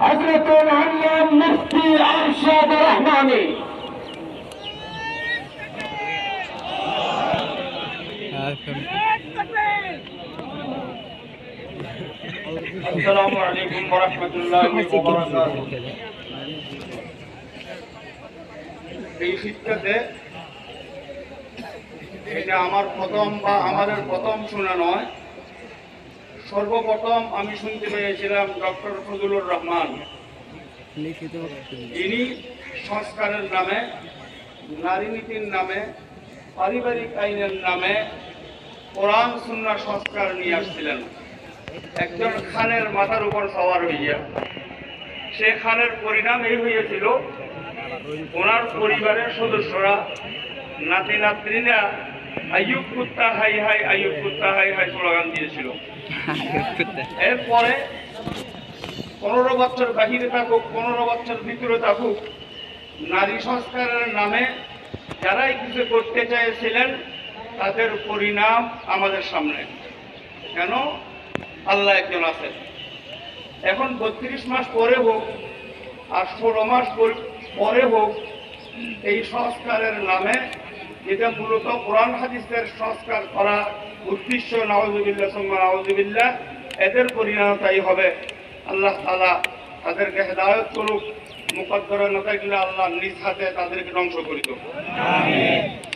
হযরত মোহাম্মদ মুফতি আরশাদ রহমানী। আসসালামু আলাইকুম ওয়া রাহমাতুল্লাহি ওয়া বারাকাতুহু। এই শীতকালে এটা আমার প্রথম বা আমাদের প্রথম শোনা নয়, সর্বপ্রথম আমি শুনতে পেয়েছিলাম ডক্টর ফজলুর রহমান। যিনি সংস্কারের নামে, নারী নীতির নামে, পারিবারিক আইনের নামে কোরআন সুন্নাহ সংস্কার নিয়ে আসছিলেন একজন খানের মাথার উপর সওয়ার হইয়া। সে খানের পরিণাম এই হয়েছিল, ওনার পরিবারের সদস্যরা, নাতি নাতনিরা আইয়ুব কুত্তা হাই হাই, আইয়ুব কুত্তা হাই হাই স্লোগান দিয়েছিল। এরপরে 15 বছর বাহিরে থাকুক, 15 বছর ভিতরে থাকুক, নারী সংস্কারের নামে যারাই কিছু করতে চেয়েছিলেন তাদের পরিণাম আমাদের সামনে। কেন? আল্লাহ একজন আছেন। এখন 32 মাস পরে হোক আর 16 মাস পরে হোক, এই সংস্কারের নামে, যেটা মূলত কোরআন হাদিসের সংস্কার করা উদ্দেশ্য, নাউযুবিল্লাহ সুম্মা নাউযুবিল্লাহ, এদের পরিণাম তাই হবে। আল্লাহ তাআলা তাদেরকে হেদায়েত করুক, মুকদ্দরে না থাকলে আল্লাহ নিজ হাতে তাদেরকে ধ্বংস করে দেব। আমিন।